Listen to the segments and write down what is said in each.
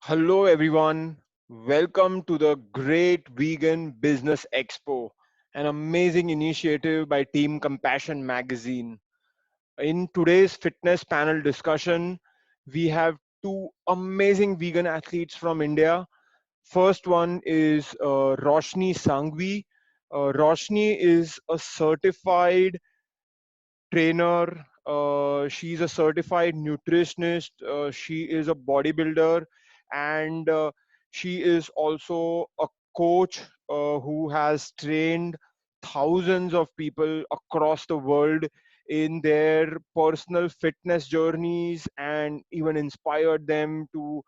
Hello, everyone. Welcome to the Great Vegan Business Expo, an amazing initiative by Team Compassion Magazine. In today's fitness panel discussion, we have two amazing vegan athletes from India. First one is Roshni Sangvi. Roshni is a certified trainer. She's a certified nutritionist. She is a bodybuilder, and she is also a coach who has trained thousands of people across the world in their personal fitness journeys and even inspired them to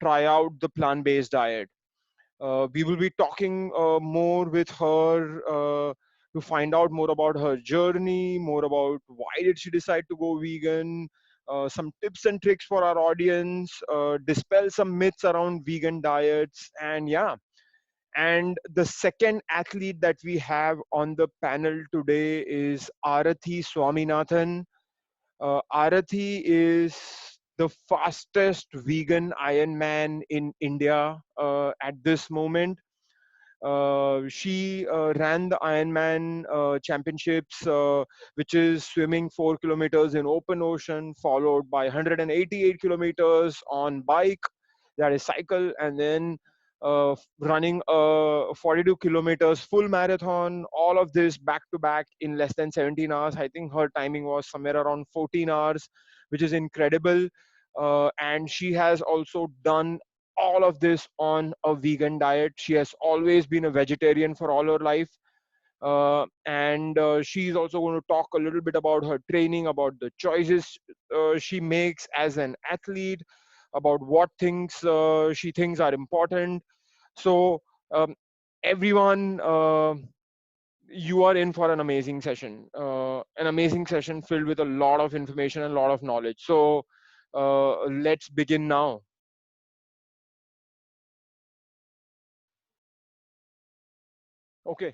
try out the plant-based diet. We will be talking more with her to find out more about her journey, more about why did she decide to go vegan, some tips and tricks for our audience, dispel some myths around vegan diets, and yeah. And the second athlete that we have on the panel today is Arathi Swaminathan. Arathi is the fastest vegan Ironman in India at this moment. She ran the Ironman championships, which is swimming 4 kilometers in open ocean, followed by 188 kilometers on bike, that is cycle, and then running a 42 kilometers full marathon. All of this back to back in less than 17 hours. I think her timing was somewhere around 14 hours, which is incredible. And she has also done all of this on a vegan diet. She has always been a vegetarian for all her life. And she's also going to talk a little bit about her training, about the choices she makes as an athlete, about what things she thinks are important. So, everyone, you are in for an amazing session filled with a lot of information and a lot of knowledge. So, let's begin now. Okay.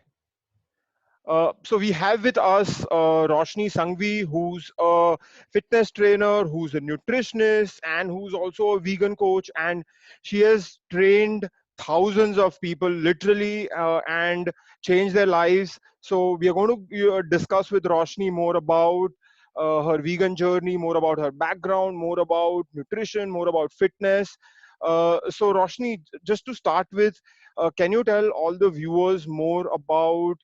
So we have with us Roshni Sangvi, who's a fitness trainer, who's a nutritionist, and who's also a vegan coach. And she has trained thousands of people, literally, and changed their lives. So we are going to discuss with Roshni more about her vegan journey, more about her background, more about nutrition, more about fitness. So Roshni, just to start with, can you tell all the viewers more about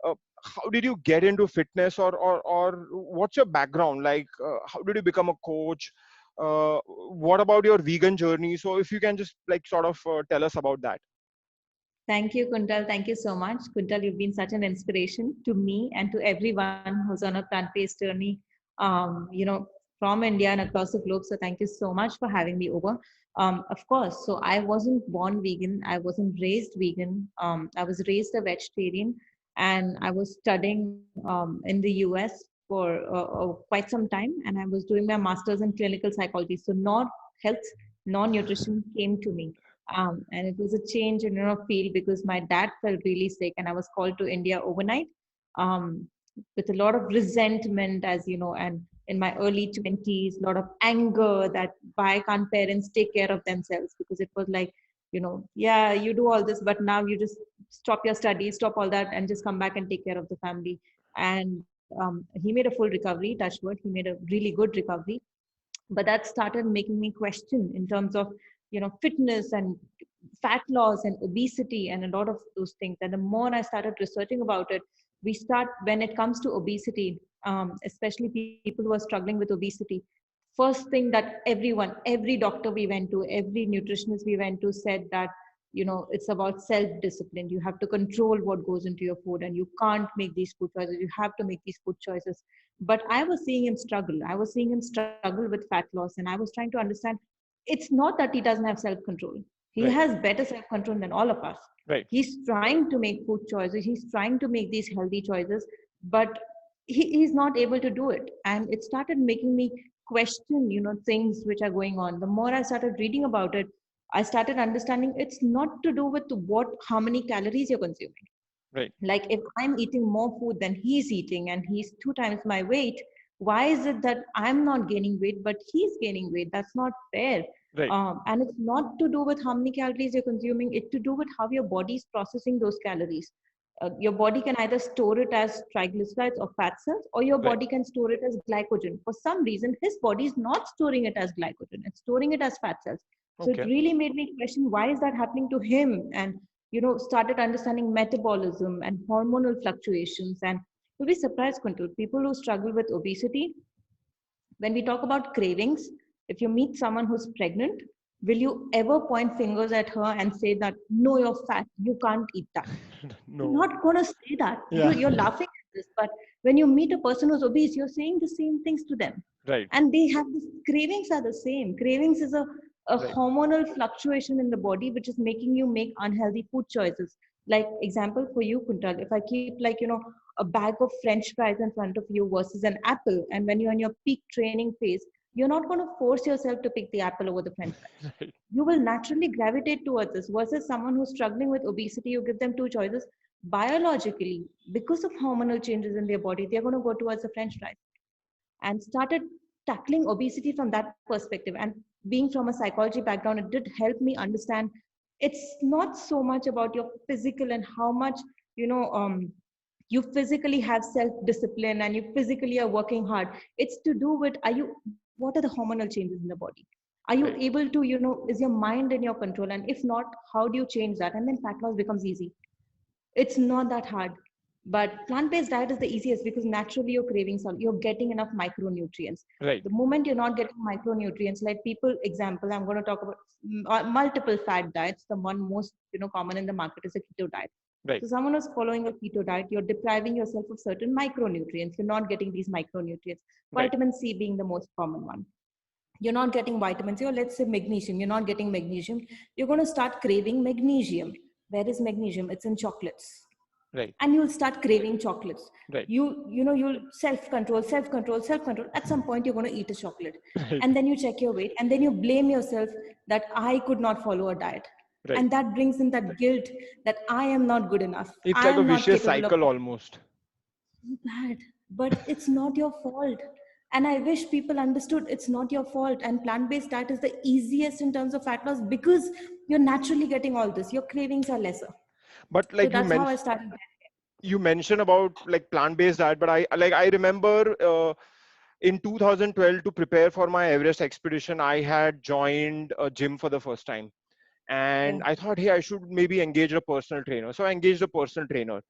uh, how did you get into fitness, or what's your background like? How did you become a coach? What about your vegan journey? So if you can just like sort of tell us about that. Thank you, Kuntal. Thank you so much. Kuntal, you've been such an inspiration to me and to everyone who's on a plant-based journey, from India and across the globe. So thank you so much for having me over. Of course, so I wasn't born vegan. I wasn't raised vegan. I was raised a vegetarian, and I was studying in the US for quite some time, and I was doing my master's in clinical psychology. So not health, non-nutrition came to me, and it was a change in field because my dad fell really sick and I was called to India overnight, um, with a lot of resentment, as you know, and in my early 20s, a lot of anger that why can't parents take care of themselves, because it was like, yeah, you do all this, but now you just stop your studies, stop all that, and just come back and take care of the family. And he made a full recovery, touch wood, he made a really good recovery, but that started making me question in terms of fitness and fat loss and obesity and a lot of those things. And the more I started researching about it, we start when it comes to obesity, especially people who are struggling with obesity. First thing that every doctor we went to, every nutritionist we went to said that it's about self discipline. You have to control what goes into your food, and you can't make these food choices, you have to make these food choices. But I was seeing him struggle. I was seeing him struggle with fat loss, and I was trying to understand it's not that he doesn't have self control. He Right. has better self control than all of us. Right. He's trying to make food choices, he's trying to make these healthy choices, but he's not able to do it. And it started making me question things which are going on. The more I started reading about it, I started understanding it's not to do with how many calories you're consuming. Right. Like if I'm eating more food than he's eating and he's two times my weight, why is it that I'm not gaining weight but he's gaining weight? That's not fair. Right. And it's not to do with how many calories you're consuming, it's to do with how your body is processing those calories. Your body can either store it as triglycerides or fat cells, or your Right. body can store it as glycogen. For some reason, his body is not storing it as glycogen; it's storing it as fat cells. So it Okay. really made me question, why is that happening to him? And started understanding metabolism and hormonal fluctuations. And you'll be surprised, Kuntal, people who struggle with obesity, when we talk about cravings, if you meet someone who's pregnant, will you ever point fingers at her and say that, no, you're fat, you can't eat that? You're No. not going to say that. Yeah. You're laughing at this. But when you meet a person who's obese, you're saying the same things to them. Right. And they have this, cravings are the same. Cravings is a Right. hormonal fluctuation in the body, which is making you make unhealthy food choices. Like example for you, Kuntal, if I keep like, a bag of French fries in front of you versus an apple, and when you're in your peak training phase, you're not going to force yourself to pick the apple over the French fries. Right. You will naturally gravitate towards this versus someone who's struggling with obesity. You give them two choices. Biologically, because of hormonal changes in their body, they're going to go towards the French fries, and started tackling obesity from that perspective. And being from a psychology background, it did help me understand it's not so much about your physical and how much you know you physically have self discipline and you physically are working hard. It's to do with, what are the hormonal changes in the body? Are you Right. able to, is your mind in your control? And if not, how do you change that? And then fat loss becomes easy. It's not that hard. But plant-based diet is the easiest because naturally your cravings are, you're getting enough micronutrients. Right. The moment you're not getting micronutrients, like people, example, I'm going to talk about multiple fat diets. The one most common in the market is a keto diet. Right. So someone who's following a keto diet, you're depriving yourself of certain micronutrients. You're not getting these micronutrients. Right. Vitamin C being the most common one. You're not getting vitamin C, or let's say magnesium. You're not getting magnesium. You're going to start craving magnesium. Where is magnesium? It's in chocolates, Right. and you'll start craving chocolates. Right. You'll self control. At some point you're going to eat a chocolate, Right. and then you check your weight, and then you blame yourself that I could not follow a diet. Right. And that brings in that guilt that I am not good enough, It's I like a am not vicious capable of. cycle almost. So bad, but it's not your fault. And I wish people understood it's not your fault. And plant-based diet is the easiest in terms of fat loss because you're naturally getting all this, your cravings are lesser. But So like that's how I started. you mentioned about like plant-based diet, but I remember in 2012 to prepare for my Everest expedition, I had joined a gym for the first time, Yeah, and I thought, hey, I should maybe engage a personal trainer. So I engaged a personal trainer,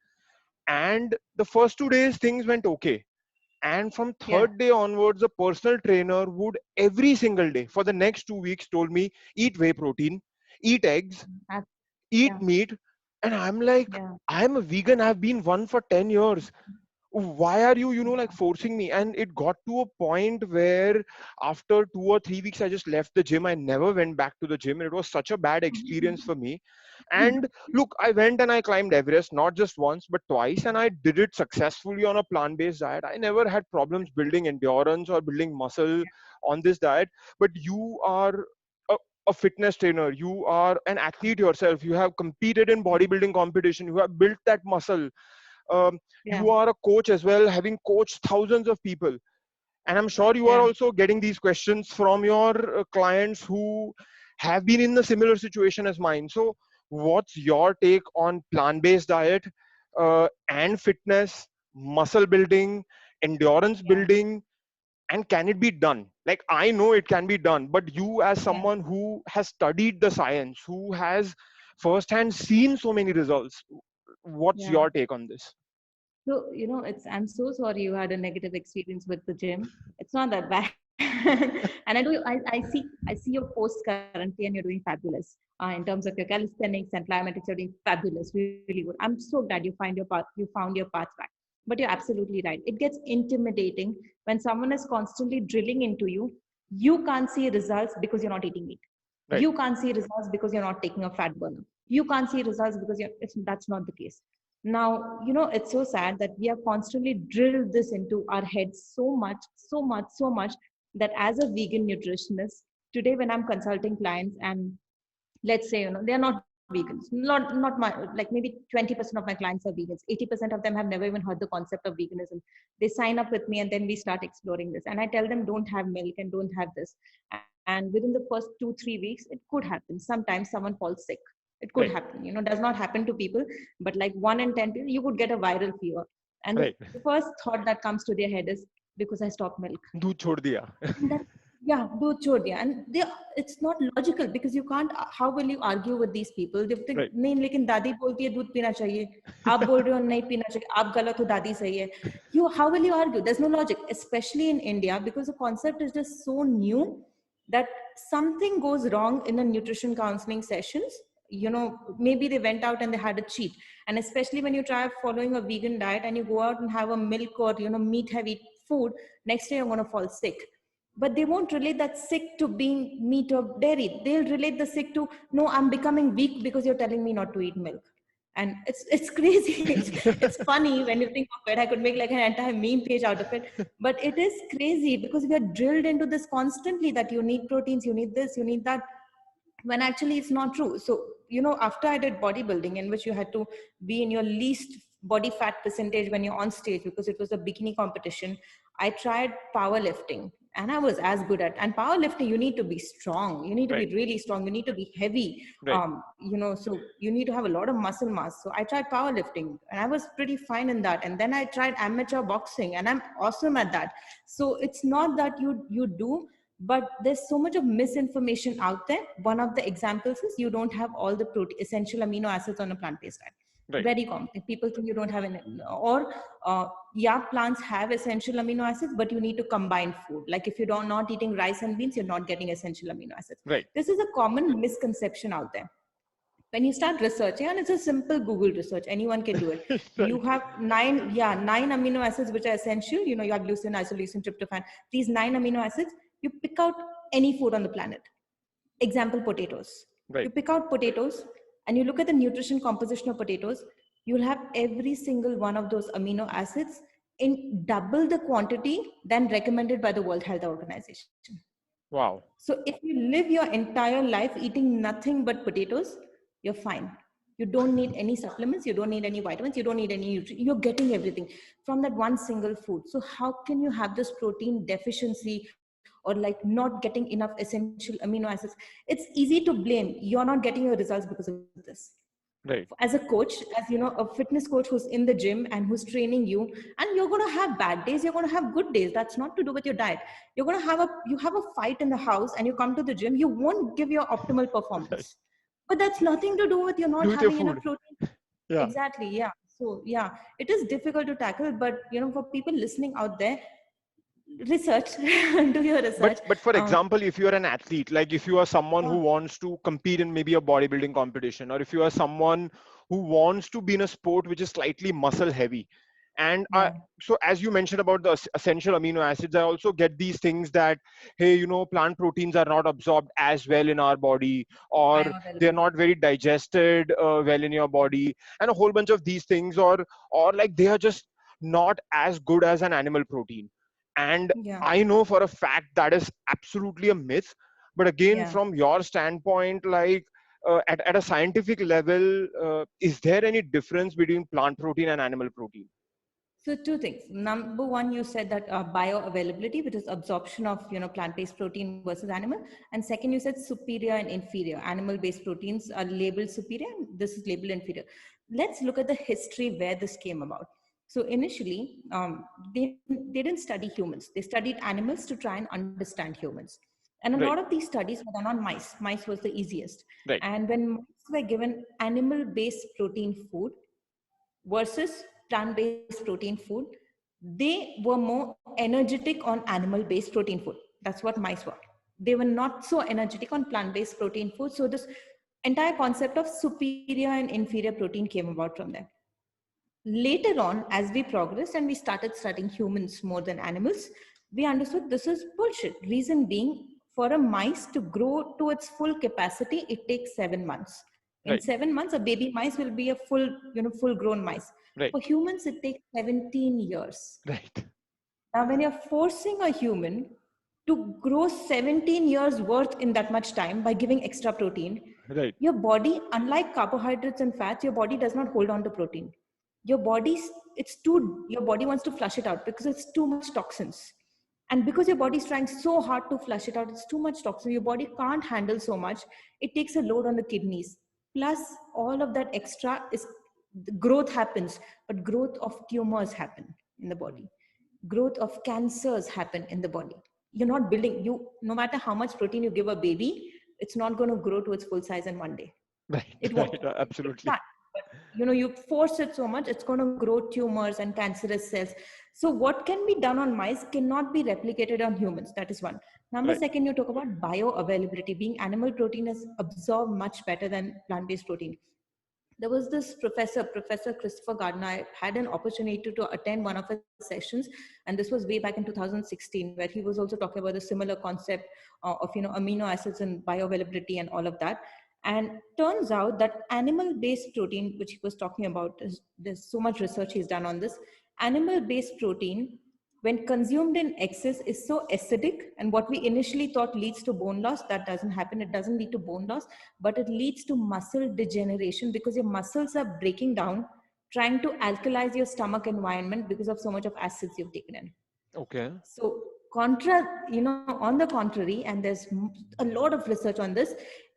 and the first 2 days things went okay. And from yeah, third day onwards, the personal trainer would every single day for the next 2 weeks told me, eat whey protein, eat eggs, ab- eat yeah, meat. And I'm like, yeah, I'm a vegan, I've been one for 10 years. Why are you like yeah. forcing me? And it got to a point where after 2 or 3 weeks I just left the gym. I never went back to the gym. It was such a bad experience for me. And look, I went and I climbed Everest not just once but twice, and I did it successfully on a plant-based diet. I never had problems building endurance or building muscle on this diet. But you are a, a fitness trainer, you are an athlete yourself, you have competed in bodybuilding competition, you have built that muscle. Yeah, You are a coach as well, having coached thousands of people, and I'm sure you are yeah, also getting these questions from your clients who have been in a similar situation as mine. So what's your take on plant-based diet and fitness, muscle building, endurance yeah, building, and can it be done? Like, I know it can be done, but you as yeah, someone who has studied the science, who has firsthand seen so many results, what's yeah. your take on this? So, I'm so sorry you had a negative experience with the gym. It's not that bad. And I see your posts currently and you're doing fabulous. In terms of your calisthenics and plyometrics, you're doing fabulous, really good. I'm so glad you found your path back. But you're absolutely right. It gets intimidating when someone is constantly drilling into you. You can't see results because you're not eating meat. Right. You can't see results because you're not taking a fat burner. You can't see results because that's not the case. Now, it's so sad that we have constantly drilled this into our heads so much, so much, so much that as a vegan nutritionist, today when I'm consulting clients and let's say, they're not vegan, vegans. Not my, like maybe 20% of my clients are vegans. 80% of them have never even heard the concept of veganism. They sign up with me and then we start exploring this. And I tell them don't have milk and don't have this. And within the first 2-3 weeks, it could happen. Sometimes someone falls sick. It could Right. happen. Does not happen to people, but like 1 in 10 people, you could get a viral fever. And the Right. first thought that comes to their head is because I stopped milk. दूध छोड़ दिया. And that, yeah, do chhod diya. And it's not logical because you can't, how will you argue with these people? They think, Right. नहीं लेकिन दादी बोलती है दूध पीना चाहिए, आप बोल रहे हो नहीं पीना चाहिए, आप गलत हो, दादी सही है. How will you argue? There's no logic, especially in India, because the concept is just so new that something goes wrong in the nutrition counseling sessions. Maybe they went out and they had a cheat. And especially when you try following a vegan diet and you go out and have a milk or meat heavy food, next day you're going to fall sick. But they won't relate that sick to being meat or dairy. They'll relate the sick to, no, I'm becoming weak because you're telling me not to eat milk. And it's crazy. It's funny when you think of it. I could make like an entire meme page out of it. But it is crazy because we are drilled into this constantly that you need proteins, you need this, you need that, when actually it's not true. So, after I did bodybuilding, in which you had to be in your least body fat percentage when you're on stage because it was a bikini competition, I tried powerlifting and I was as good at. And powerlifting, you need to be strong. You need to Right. be really strong. You need to be heavy. Right. So you need to have a lot of muscle mass. So I tried powerlifting and I was pretty fine in that. And then I tried amateur boxing and I'm awesome at that. So it's not that you do, but there's so much of misinformation out there. One of the examples is you don't have all the essential amino acids on a plant-based diet. Right. Very common. People think you don't have any, or plants have essential amino acids, but you need to combine food. Like if you don't not eating rice and beans, you're not getting essential amino acids. Right. This is a common misconception out there. When you start researching, and it's a simple Google research, anyone can do it. Right. You have nine amino acids which are essential. You have leucine, isoleucine, tryptophan. These 9 amino acids, you pick out any food on the planet. Example, potatoes. Right. You pick out potatoes and you look at the nutrition composition of potatoes, you'll have every single one of those amino acids in double the quantity than recommended by the World Health Organization. Wow. So if you live your entire life eating nothing but potatoes, you're fine. You don't need any supplements. You don't need any vitamins. You don't need any nutrients. You're getting everything from that one single food. So how can you have this protein deficiency or like not getting enough essential amino acids? It's easy to blame. You're not getting your results because of this. Right. As a coach, as a fitness coach who's in the gym and who's training you, and you're going to have bad days, you're going to have good days. That's not to do with your diet. You're going to have a fight in the house and you come to the gym, you won't give your optimal performance. Right. But that's nothing to do with you're not Do with your having enough food. protein. Yeah. Exactly. Yeah. So yeah, it is difficult to tackle, but for people listening out there, research, do your research. But for example, if you are an athlete, like if you are someone who wants to compete in maybe a bodybuilding competition, or if you are someone who wants to be in a sport which is slightly muscle heavy, and Yeah. so as you mentioned about the essential amino acids, I also get these things that, hey, plant proteins are not absorbed as well in our body, or they're Bioavailability. not very digested well in your body, and a whole bunch of these things, or like they are just not as good as an animal protein. And Yeah. I know for a fact that is absolutely a myth. But again, Yeah. from your standpoint, like at a scientific level, is there any difference between plant protein and animal protein? So two things. Number one, you said that bioavailability, which is absorption of plant-based protein versus animal, and second, you said superior and inferior. Animal-based proteins are labeled superior, and this is labeled inferior. Let's look at the history where this came about. So initially, they didn't study humans. They studied animals to try and understand humans. And a lot Right. of these studies were done on mice. Mice was the easiest. Right. And when mice were given animal-based protein food versus plant-based protein food, they were more energetic on animal-based protein food. That's what mice were. They were not so energetic on plant-based protein food. So this entire concept of superior and inferior protein came about from there. Later on, as we progressed and we started studying humans more than animals, we understood this is bullshit. Reason being, for a mice to grow to its full capacity, it takes 7 months. In Right. 7 months, a baby mice will be a full grown mice. Right. For humans, it takes 17 years. Right. Now, when you're forcing a human to grow 17 years worth in that much time by giving extra protein, Right. Your body, unlike carbohydrates and fats, your body does not hold on to protein. Your body's your body wants to flush it out because it's too much toxins. And because your body's trying so hard to flush it out, it's too much toxin. Your body can't handle so much. It takes a load on the kidneys. Plus, all of that extra is the growth happens, but growth of tumors happen in the body. Growth of cancers happen in the body. You're not building, no matter how much protein you give a baby, it's not going to grow to its full size in one day. Right. It won't. Right. It Absolutely. can't. But you force it so much, it's going to grow tumors and cancerous cells. So what can be done on mice cannot be replicated on humans. That is one. Number Right. second, you talk about bioavailability. Being animal protein is absorbed much better than plant-based protein. There was this Professor Christopher Gardner. I had an opportunity to attend one of his sessions, and this was way back in 2016, where he was also talking about the similar concept of amino acids and bioavailability and all of that. And turns out that animal-based protein, which he was talking about, there's so much research he's done on this. Animal-based protein, when consumed in excess, is so acidic, and what we initially thought leads to bone loss, that doesn't happen. It doesn't lead to bone loss, but it leads to muscle degeneration because your muscles are breaking down, trying to alkalize your stomach environment because of so much of acids you've taken in. Okay. So on the contrary, and there's a lot of research on this.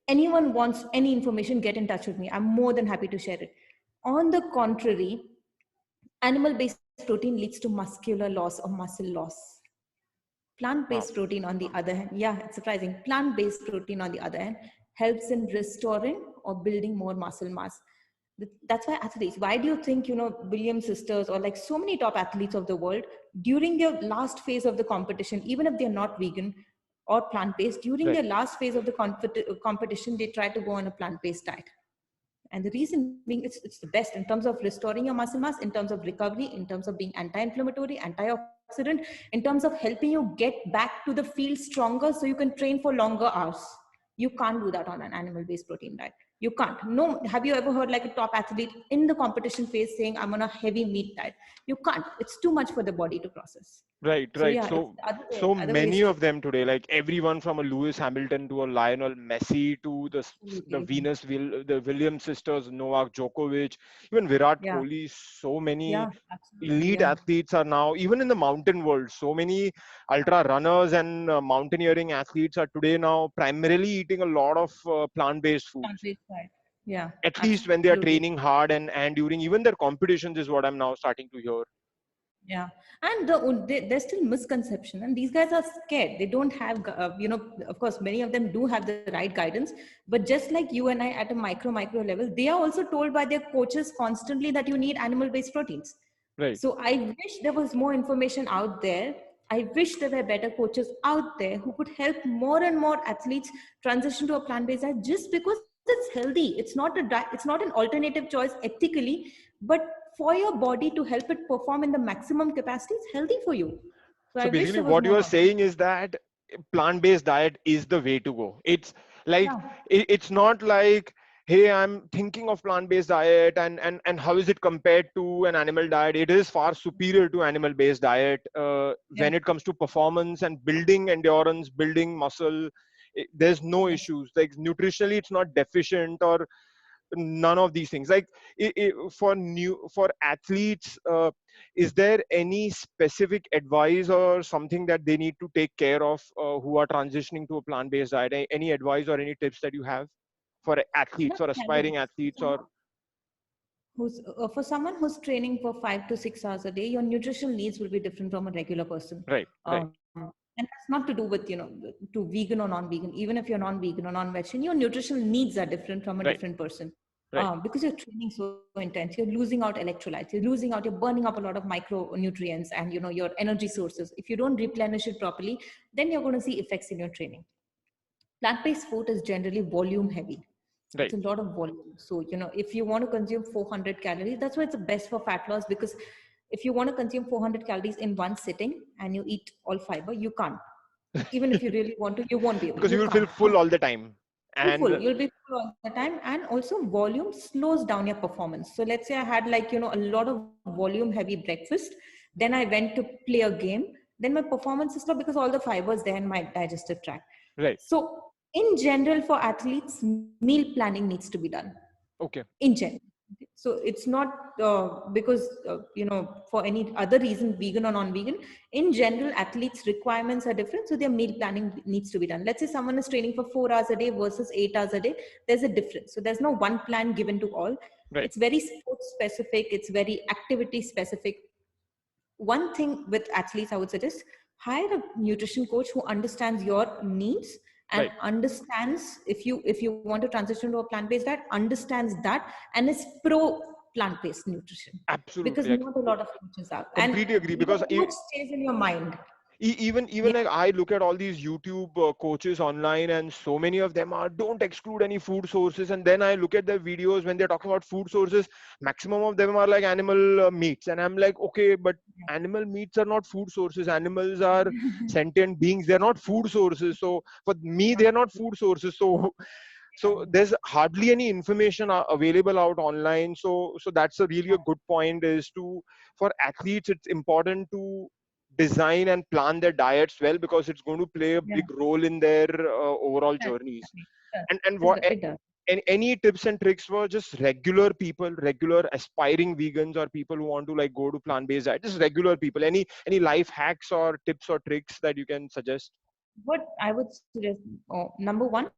Anyone wants any information, get in touch with me. I'm more than happy to share it. On the contrary, animal-based protein leads to muscular loss or muscle loss. Wow. Plant-based protein, on the other hand, yeah, it's surprising. Plant-based protein, on the other hand, helps in restoring or building more muscle mass. That's why athletes, why do you think, Williams sisters or like so many top athletes of the world, during their last phase of the competition, even if they're not vegan or plant-based, during Right. their last phase of the competition, they try to go on a plant-based diet. And the reason being, it's the best in terms of restoring your muscle mass, in terms of recovery, in terms of being anti-inflammatory, antioxidant, in terms of helping you get back to the field stronger so you can train for longer hours. You can't do that on an animal-based protein diet. You can't. No, have you ever heard like a top athlete in the competition phase saying, I'm on a heavy meat diet? You can't. It's too much for the body to process. Right, So right. yeah, it's So, the so other way is many true. of them today, like everyone from a Lewis Hamilton to a Lionel Messi to the Absolutely. The Williams sisters, Novak Djokovic, even Virat Yeah. Kohli. So many Yeah. Absolutely. elite Yeah. athletes are now, even in the mountain world. So many ultra runners and mountaineering athletes are today now primarily eating a lot of plant-based foods. Plant-based diet. Yeah. At least when they are Absolutely. training hard and during even their competitions is what I'm now starting to hear. Yeah, and there's still misconception, and these guys are scared. They don't have, of course, many of them do have the right guidance, but just like you and I at a micro level, they are also told by their coaches constantly that you need animal-based proteins. Right, So I wish there was more information out there. I wish there were better coaches out there who could help more and more athletes transition to a plant-based diet just because it's healthy. It's not a diet, it's not an alternative choice ethically, but for your body to help it perform in the maximum capacity, it's healthy for you. So so I wish basically there was what you more are out there. saying is that plant-based diet is the way to go. It's like Yeah, it's not like, hey, I'm thinking of plant-based diet and how is it compared to an animal diet. It is far superior to animal-based diet yeah, when it comes to performance and building endurance, building muscle. There's no yeah. issues, like nutritionally it's not deficient or none of these things. Like for athletes, is there any specific advice or something that they need to take care of who are transitioning to a plant-based diet? Any advice or any tips that you have for Yeah, athletes or aspiring calories. athletes or For someone who's training for 5 to 6 hours a day, your nutritional needs will be different from a regular person. right, right, And that's not to do with, to vegan or non-vegan. Even if you're non-vegan or non-vegetarian, your nutritional needs are different from a right, different person. right, Because you're training so intense, you're losing out electrolytes, you're burning up a lot of micronutrients and, your energy sources. If you don't replenish it properly, then you're going to see effects in your training. Plant-based food is generally volume heavy. It's right, a lot of volume. So, if you want to consume 400 calories, that's why it's the best for fat loss, because if you want to consume 400 calories in one sitting and you eat all fiber, you can't. Even if you really want to, you won't be able, because you you will feel can't. full all the time. And You'll be full all the time. And also volume slows down your performance. So let's say I had like, a lot of volume heavy breakfast. Then I went to play a game. Then my performance is low because all the fibers there in my digestive tract. right, So In general, for athletes, meal planning needs to be done. Okay. In general, so it's not because for any other reason, vegan or non-vegan. In general, athletes requirements are different, so their meal planning needs to be done. Let's say someone is training for 4 hours a day versus 8 hours a day. There's a difference, so there's no one plan given to all. Right. It's very sports specific, it's very activity specific. One thing with athletes, I would suggest, hire a nutrition coach who understands your needs and Right. understands, if you want to transition to a plant-based diet, understands that and is pro plant-based nutrition, because Absolutely. I not a lot of coaches are, and completely agree your because coach stays in your mind. even Yeah, like I look at all these YouTube coaches online, and so many of them are don't exclude any food sources, and then I look at their videos when they're talking about food sources, maximum of them are like animal meats, and I'm like, okay, but animal meats are not food sources. Animals are sentient beings, they're not food sources. So for me they're not food sources. So so there's hardly any information available out online. So that's a really a good point, is to, for athletes it's important to design and plan their diets well, because it's going to play a yeah, big role in their overall yeah, journeys. yeah. And It what does. It does. any tips and tricks for just regular people, regular aspiring vegans, or people who want to like go to plant based diet, just regular people, any life hacks or tips or tricks that you can suggest? What I would suggest, number one,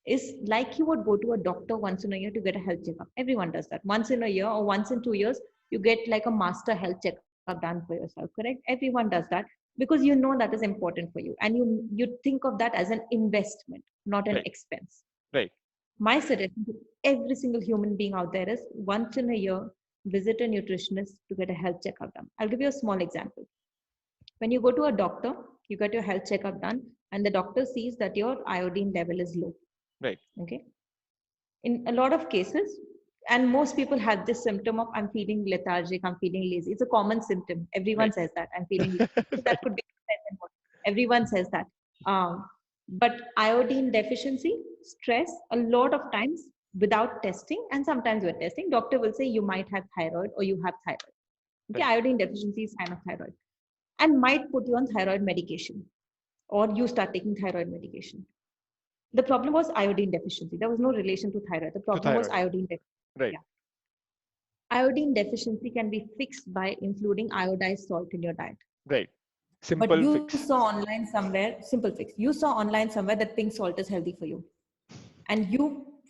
is like you would go to a doctor once in a year to get a health checkup. Everyone does that. Once in a year or once in 2 years, you get like a master health checkup done for yourself, correct? Everyone does that because you know that is important for you. And you think of that as an investment, not an Right. expense. Right. My suggestion to every single human being out there is once in a year, visit a nutritionist to get a health checkup done. I'll give you a small example. When you go to a doctor, you get your health checkup done, and the doctor sees that your iodine level is low. Right. Okay. In a lot of cases, and most people have this symptom of I'm feeling lethargic, I'm feeling lazy. It's a common symptom. Everyone Right. says that I'm feeling lazy. That could be everyone says that. But iodine deficiency, stress, a lot of times without testing, and sometimes with testing, doctor will say you might have thyroid or you have thyroid. Okay, Right. iodine deficiency is kind of thyroid, and might put you on thyroid medication, or you start taking thyroid medication. The problem was iodine deficiency. There was no relation to thyroid. The To problem was thyroid. iodine deficiency. Right. Yeah. Iodine deficiency can be fixed by including iodized salt in your diet. Right. But Simple you fix. saw online somewhere, simple fix. You saw online somewhere that pink salt is healthy for you. And you,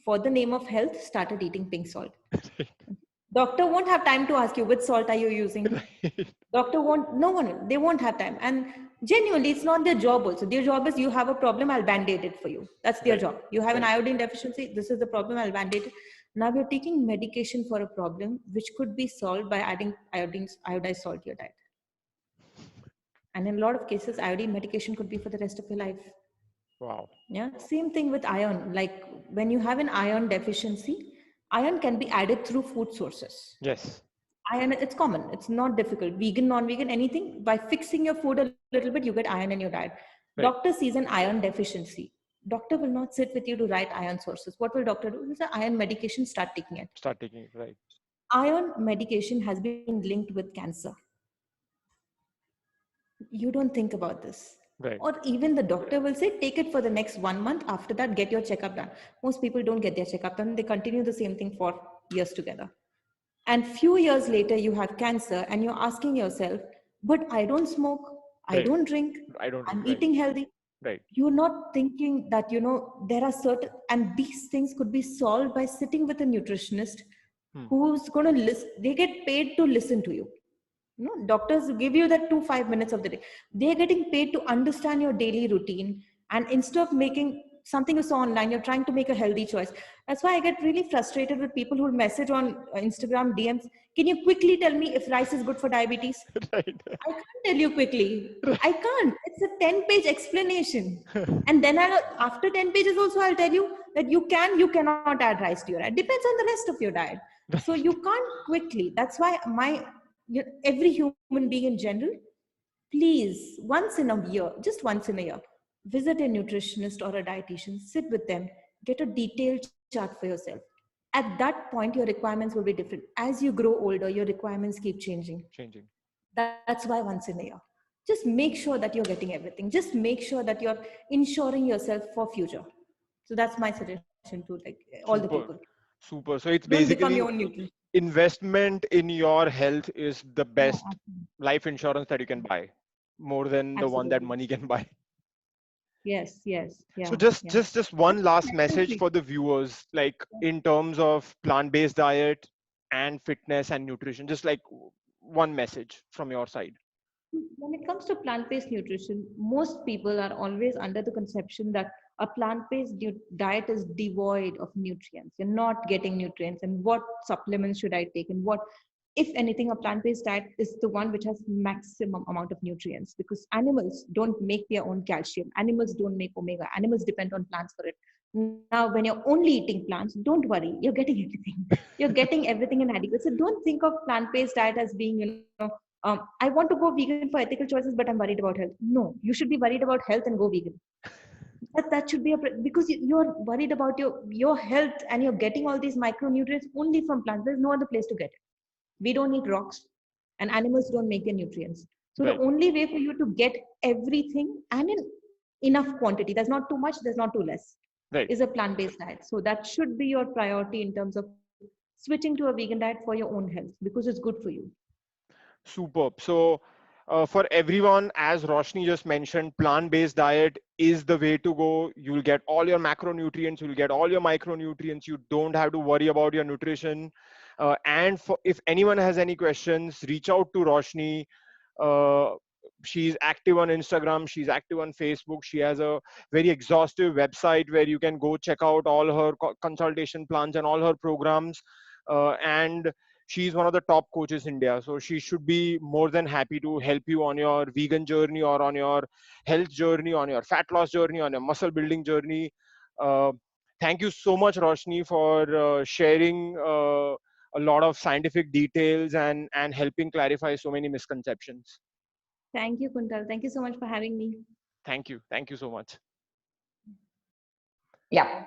for the name of health, started eating pink salt. Doctor won't have time to ask you which salt are you using. Right. Doctor won't, no one, they won't have time. And genuinely, it's not their job also. Their job is you have a problem, I'll band-aid it for you. That's their Right. job. You have an Right. iodine deficiency, this is the problem, I'll band-aid it. Now you're taking medication for a problem which could be solved by adding iodized salt to your diet. And in a lot of cases, iodine medication could be for the rest of your life. Wow. Yeah, same thing with iron. Like when you have an iron deficiency, iron can be added through food sources. Yes. Iron, it's common, it's not difficult. Vegan, non-vegan, anything, by fixing your food a little bit, you get iron in your diet. Right. Doctor sees an iron deficiency. Doctor will not sit with you to write iron sources. What will doctor do? He say iron medication, start taking it. Start taking it. Right. Iron medication has been linked with cancer. You don't think about this. Right. Or even the doctor will say, take it for the next 1 month. After that, get your checkup done. Most people don't get their checkup done. They continue the same thing for years together. And few years later, you have cancer and you're asking yourself, but I don't smoke, I Right. don't drink, I don't I'm think. Right. eating healthy. Right. You're not thinking that, there are certain, and these things could be solved by sitting with a nutritionist Hmm. who's going to listen. They get paid to listen to you. No, doctors give you that 5 minutes of the day. They're getting paid to understand your daily routine. And instead of making something you saw online, you're trying to make a healthy choice. That's why I get really frustrated with people who message on Instagram DMs. Can you quickly tell me if rice is good for diabetes? Right. I can't tell you quickly. Right. I can't. It's a 10-page explanation. And then after 10 pages also, I'll tell you that you cannot add rice to your diet. Depends on the rest of your diet. So you Right. can't quickly. That's why every human being in general, please, once in a year, just once in a year, visit a nutritionist or a dietitian, sit with them, get a detailed chart for yourself. At that point, your requirements will be different. As you grow older, your requirements keep changing. Changing. That's why once in a year. Just make sure that you're getting everything. Just make sure that you're insuring yourself for future. So that's my suggestion to like all the people. Super, super. So it's Don't become your basically own nutrition. investment in your health is the Yeah, best life insurance that you can buy, more than the one that absolutely. money can buy. Yes, yes, So yeah, just yeah. just just one That's last natural message thing. for the viewers, like in terms of plant-based diet and fitness and nutrition, just like one message from your side. When it comes to plant-based nutrition, most people are always under the conception that a plant-based diet is devoid of nutrients. You're not getting nutrients, and what supplements should I take, and what, if anything, a plant-based diet is the one which has maximum amount of nutrients, because animals don't make their own calcium. Animals don't make omega. Animals depend on plants for it. Now, when you're only eating plants, don't worry, you're getting everything. You're getting everything in adequate. So don't think of plant-based diet as being, I want to go vegan for ethical choices, but I'm worried about health. No, you should be worried about health and go vegan. That should be because you're worried about your health, and you're getting all these micronutrients only from plants. There's no other place to get it. We don't eat rocks, and animals don't make their nutrients. So the Right, only way for you to get everything and in enough quantity, there's not too much, there's not too less, right. is a plant-based diet. So that should be your priority in terms of switching to a vegan diet for your own health, because it's good for you. Superb. So, for everyone, as Roshni just mentioned, plant-based diet is the way to go. You'll get all your macronutrients, you'll get all your micronutrients. You don't have to worry about your nutrition. And if anyone has any questions, reach out to Roshni. Uh, she's active on Instagram, she's active on Facebook. She has a very exhaustive website where you can go check out all her consultation plans and all her programs. And she's one of the top coaches in India, so she should be more than happy to help you on your vegan journey, or on your health journey, on your fat loss journey, on your muscle building journey. uh, Thank you so much, Roshni, for sharing a lot of scientific details and helping clarify so many misconceptions. Thank you, Kuntal. Thank you so much for having me. Thank you so much. Yeah.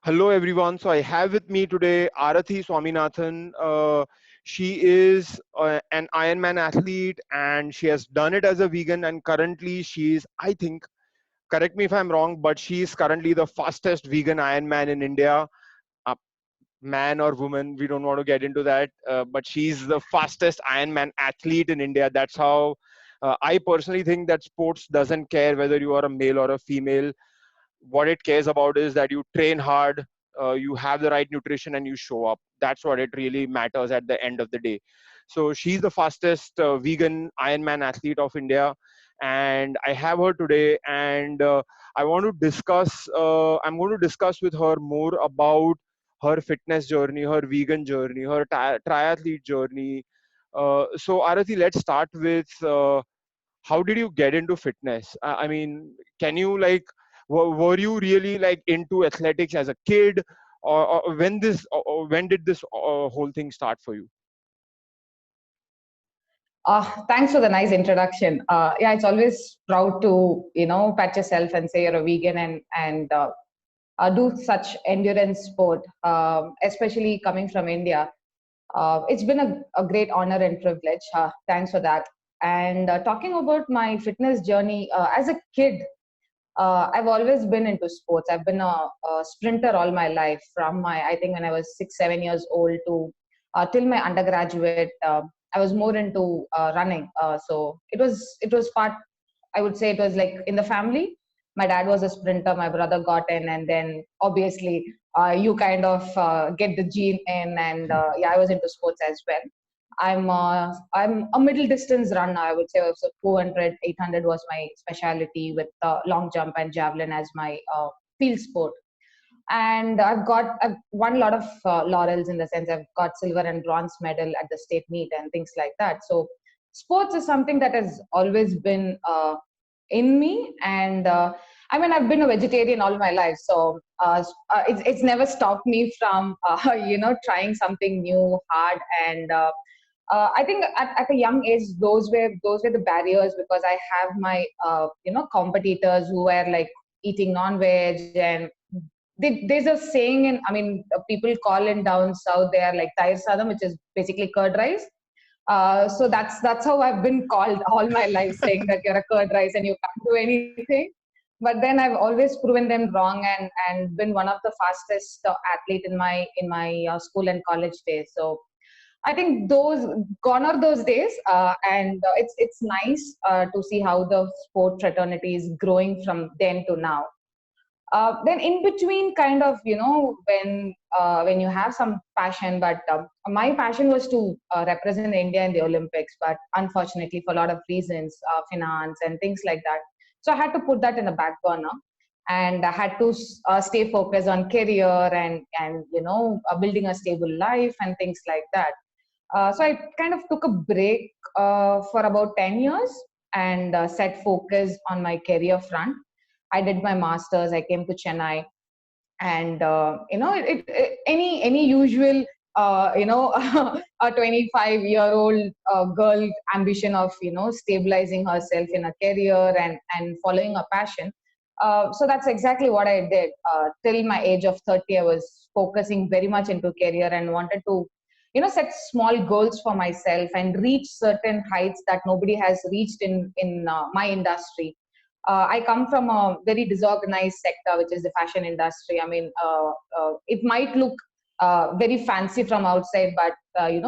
Hello, everyone. So I have with me today Arathi Swaminathan. She is an Ironman athlete, and she has done it as a vegan. And currently, she is, I think, correct me if I'm wrong, but she is currently the fastest vegan Ironman in India. Uh, Man or woman, we don't want to get into that. But she's the fastest Ironman athlete in India. That's how I personally think that sports doesn't care whether you are a male or a female. What it cares about is that you train hard, you have the right nutrition, and you show up. That's what it really matters at the end of the day. So she's the fastest vegan Ironman athlete of India, and I have her today. And I want to discuss. I'm going to discuss with her more about her fitness journey, her vegan journey, her triathlete journey. So Arathi, let's start with. How did you get into fitness? I mean, can you like, were you really like into athletics as a kid, or when did this whole thing start for you? Thanks for the nice introduction. Yeah, it's always proud to pat yourself and say you're a vegan and do such endurance sport, especially coming from India. It's been a great honor and privilege. Thanks for that. And talking about my fitness journey, as a kid, I've always been into sports. I've been a sprinter all my life, from I think when I was 6, 7 years old to till my undergraduate. I was more into running. So it was part. I would say it was like in the family. My dad was a sprinter. My brother got in, and then obviously you kind of get the gene in, and yeah, I was into sports as well. I'm a middle distance runner. I would say so 400, 800 was my specialty, with long jump and javelin as my field sport. And I've won a lot of laurels, in the sense I've got silver and bronze medal at the state meet and things like that. So sports is something that has always been in me. And I mean, I've been a vegetarian all my life, so it's never stopped me from trying something new, hard. And I think at a young age, those were the barriers, because I have my competitors who were like eating non-veg. And there's a saying in, I mean, people call in down south, they are like tair sadam, which is basically curd rice. So that's how I've been called all my life, saying that you're a curd rice and you can't do anything. but then I've always proven them wrong, and been one of the fastest athlete in my school and college days. So I think those gone are those days, and it's nice to see how the sport fraternity is growing from then to now. Then in between, kind of, when you have some passion, but my passion was to represent India in the Olympics, but unfortunately for a lot of reasons, finance and things like that, so I had to put that in the back burner, and I had to stay focused on career and building a stable life and things like that. So I kind of took a break for about 10 years and set focus on my career front. I did my masters. I came to Chennai, and any usual a 25-year-old girl ambition of stabilizing herself in a career and following a passion. So that's exactly what I did. Till my age of 30, I was focusing very much into career and wanted to set small goals for myself and reach certain heights that nobody has reached in my industry. I come from a very disorganized sector, which is the fashion industry. I mean, it might look very fancy from outside, but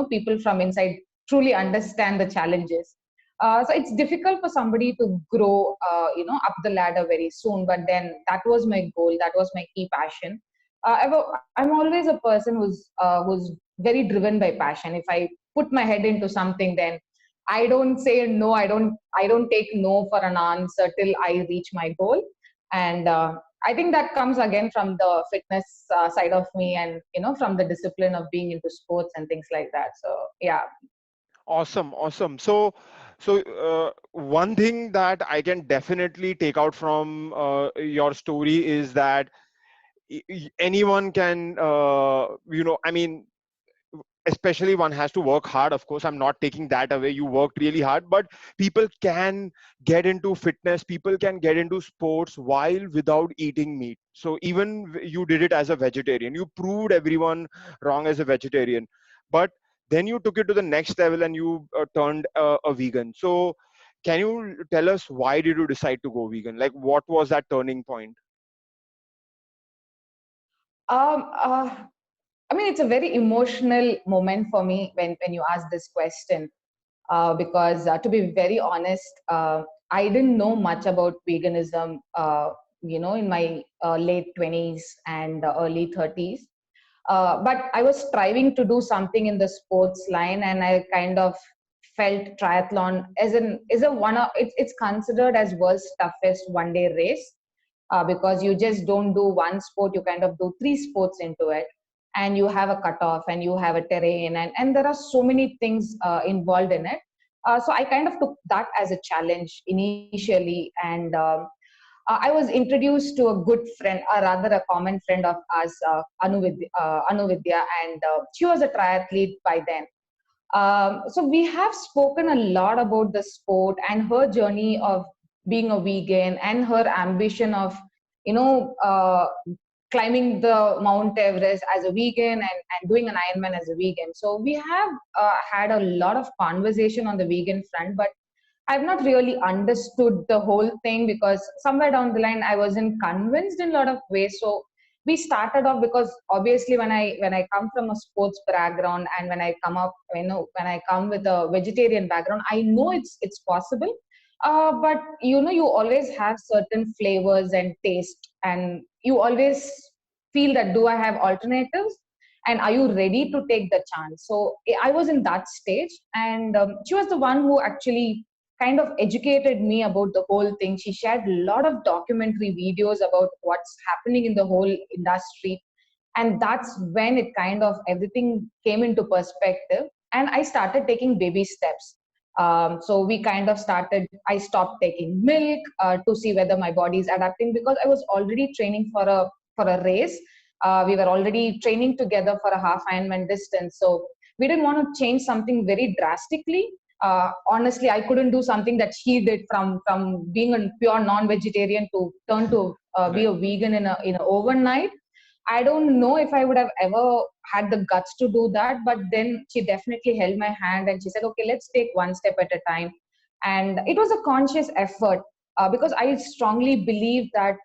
people from inside truly understand the challenges. So it's difficult for somebody to grow, up the ladder very soon. But then that was my goal. That was my key passion. I'm always a person who's very driven by passion. If I put my head into something, then I don't say no. I don't take no for an answer till I reach my goal. And I think that comes again from the fitness side of me, and from the discipline of being into sports and things like that. So yeah. Awesome, awesome. So one thing that I can definitely take out from your story is that anyone can, I mean, especially one has to work hard. Of course, I'm not taking that away. You worked really hard, but people can get into fitness, people can get into sports while without eating meat. So even you did it as a vegetarian, you proved everyone wrong as a vegetarian, but then you took it to the next level and you turned a vegan. So can you tell us, why did you decide to go vegan? Like, what was that turning point? Um, uh, I mean, it's a very emotional moment for me when you ask this question, because to be very honest, I didn't know much about veganism, in my late 20s and early 30s. But I was striving to do something in the sports line, and I kind of felt triathlon is a one of it's considered as world's toughest one-day race, because you just don't do one sport, you kind of do three sports into it, and you have a cutoff and you have a terrain, and there are so many things involved in it. So I kind of took that as a challenge initially, and I was introduced to a good friend, or rather a common friend of ours, Anuvidya, and she was a triathlete by then. So we have spoken a lot about the sport and her journey of being a vegan and her ambition of, you know, uh, climbing the Mount Everest as a vegan, and doing an Ironman as a vegan. So we have had a lot of conversation on the vegan front, but I've not really understood the whole thing, because somewhere down the line I wasn't convinced in a lot of ways. So we started off, because obviously when I come from a sports background, and when I come up, when I come with a vegetarian background, I know it's possible. But you always have certain flavors and taste, and you always feel that, do I have alternatives, and are you ready to take the chance? So I was in that stage, and she was the one who actually kind of educated me about the whole thing. She shared a lot of documentary videos about what's happening in the whole industry. And that's when it kind of everything came into perspective. And I started taking baby steps. So we kind of started, I stopped taking milk to see whether my body is adapting, because I was already training for a race. We were already training together for a half Ironman distance. So we didn't want to change something very drastically. Honestly, I couldn't do something that she did, from being a pure non-vegetarian to turn to be Right. a vegan in a overnight. I don't know if I would have ever had the guts to do that, but then she definitely held my hand and she said, "Okay, let's take one step at a time." And it was a conscious effort. because I strongly believe that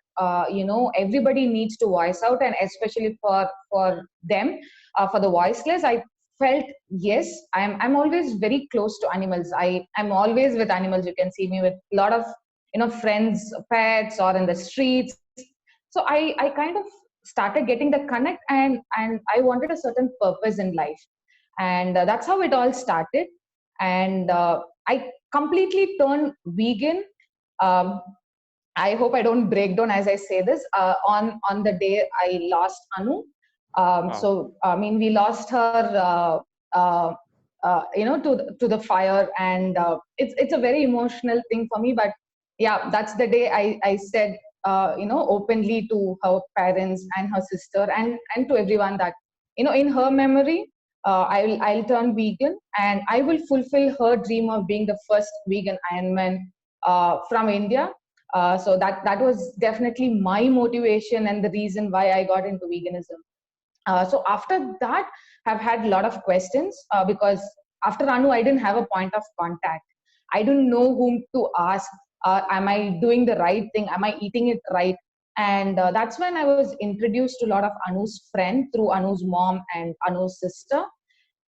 everybody needs to voice out, and especially for them, for the voiceless. I felt, yes, I'm always very close to animals. I'm always with animals. You can see me with a lot of friends, pets, or in the streets. So I kind of started getting the connect, and I wanted a certain purpose in life, and that's how it all started. And I completely turned vegan. um, I hope I don't break down as I say this. On the day I lost Anu, Wow. so I mean we lost her, to the fire, and it's a very emotional thing for me. But yeah, that's the day I said, openly to her parents and her sister, and to everyone, that in her memory, I'll turn vegan, and I will fulfill her dream of being the first vegan Ironman from India. So that was definitely my motivation and the reason why I got into veganism. So after that, I've had a lot of questions, because after Anu, I didn't have a point of contact. I didn't know whom to ask. Am I doing the right thing? Am I eating it right? And that's when I was introduced to a lot of Anu's friend through Anu's mom and Anu's sister,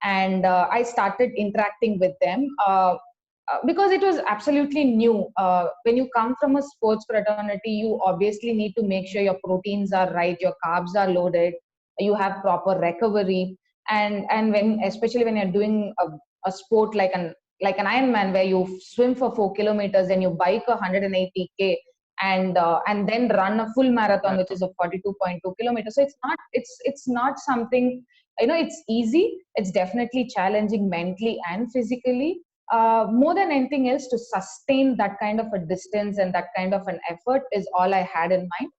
and I started interacting with them, because it was absolutely new. When you come from a sports fraternity, you obviously need to make sure your proteins are right, your carbs are loaded, you have proper recovery, and when, especially when you're doing a sport like an Ironman, where you swim for 4 kilometers and you bike 180K, and then run a full marathon, which Marathon. is a 42.2 kilometers. So it's not something, it's easy. It's definitely challenging mentally and physically, more than anything else. To sustain that kind of a distance and that kind of an effort is all I had in mind.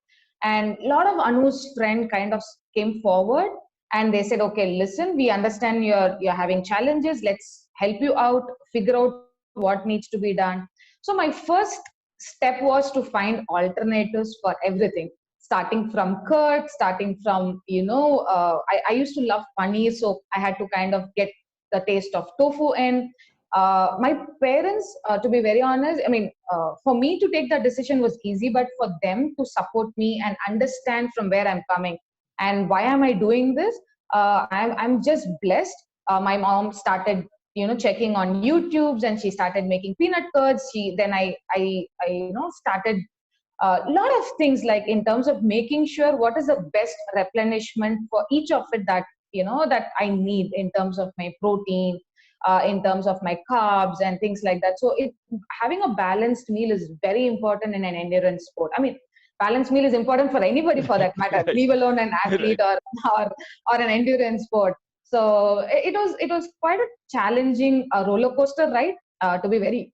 And a lot of Anu's friend kind of came forward, and they said, okay, listen, we understand you're having challenges, let's help you out, figure out what needs to be done. So my first step was to find alternatives for everything, starting from curd, starting from, I used to love paneer, so I had to kind of get the taste of tofu in. My parents, to be very honest, I mean, for me to take that decision was easy, but for them to support me and understand from where I'm coming and why am I doing this, I'm just blessed. My mom started, checking on YouTube's, and she started making peanut curds. Then I started a lot of things, like in terms of making sure what is the best replenishment for each of it, that that I need in terms of my protein, in terms of my carbs and things like that. So having a balanced meal is very important in an endurance sport. I mean, balanced meal is important for anybody for that matter, Right. leave alone an athlete Right. or or an endurance sport. So it was quite a challenging roller coaster ride, to be very